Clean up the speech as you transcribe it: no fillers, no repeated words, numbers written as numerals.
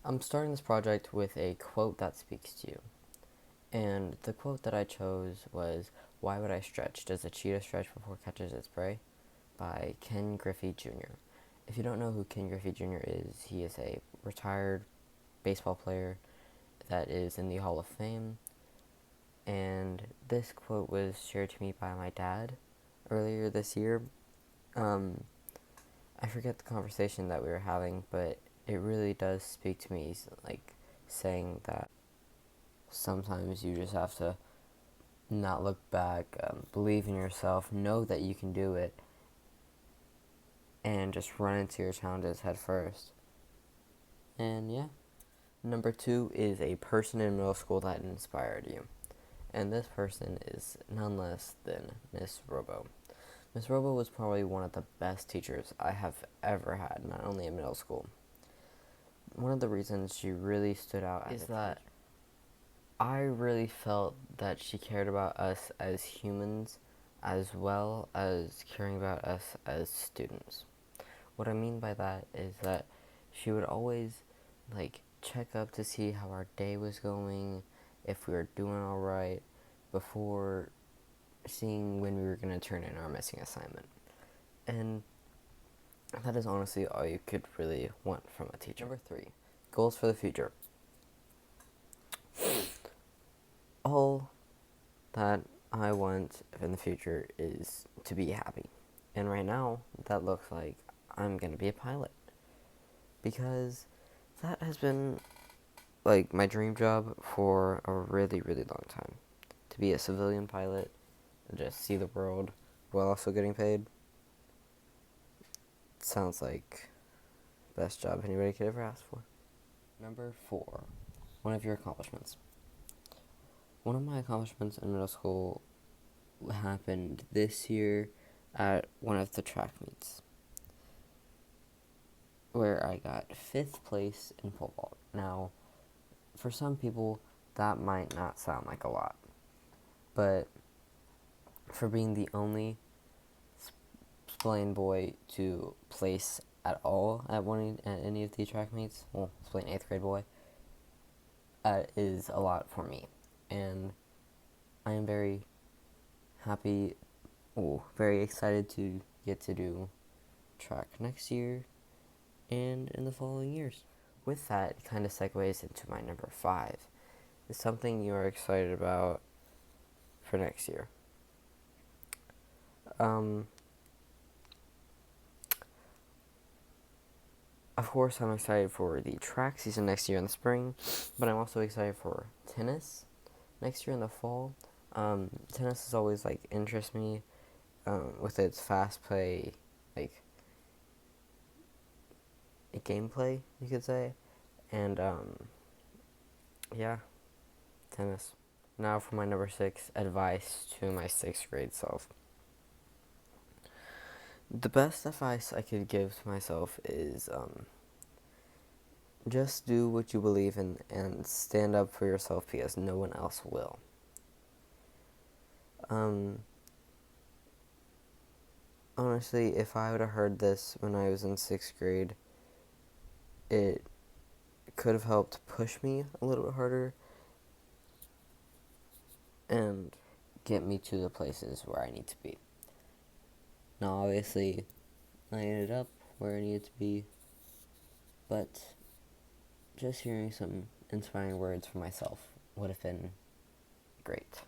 I'm starting this project with a quote that speaks to you. And the quote that I chose was, "Why would I stretch? Does a cheetah stretch before it catches its prey?" By Ken Griffey Jr. If you don't know who Ken Griffey Jr. is, he is a retired baseball player that is in the Hall of Fame. And this quote was shared to me by my dad earlier this year. I forget the conversation that we were having, but it really does speak to me, like saying that sometimes you just have to not look back, believe in yourself, know that you can do it, and just run into your challenges head first. And yeah. Number two is a person in middle school that inspired you. And this person is none less than Miss Robo. Miss Robo was probably one of the best teachers I have ever had, not only in middle school. One of the reasons she really stood out is that I really felt that she cared about us as humans as well as caring about us as students. What I mean by that is that she would always check up to see how our day was going, if we were doing all right, before seeing when we were going to turn in our missing assignment. And that is honestly all you could really want from a teacher. Number three, goals for the future. All that I want in the future is to be happy. And right now, that looks like I'm going to be a pilot. Because that has been my dream job for a really, really long time. To be a civilian pilot and just see the world while also getting paid. Sounds like best job anybody could ever ask for. Number four, one of your accomplishments. One of my accomplishments in middle school happened this year at one of the track meets, where I got 5th place in pole vault. Now, for some people, that might not sound like a lot, but for being the only Splain boy to place at all at any of the track meets, well, Splain 8th grade boy, is a lot for me, and I am very happy, very excited to get to do track next year and in the following years. With that, it kind of segues into my number five. Is something you are excited about for next year? Of course, I'm excited for the track season next year in the spring, but I'm also excited for tennis next year in the fall. Tennis has always interests me with its fast play, gameplay, you could say, and yeah, tennis. Now for my number six, advice to my 6th grade self. The best advice I could give to myself is just do what you believe in and stand up for yourself because no one else will. Honestly, if I would have heard this when I was in 6th grade, it could have helped push me a little bit harder and get me to the places where I need to be. Now, obviously, I ended up where I needed to be, but just hearing some inspiring words from myself would have been great.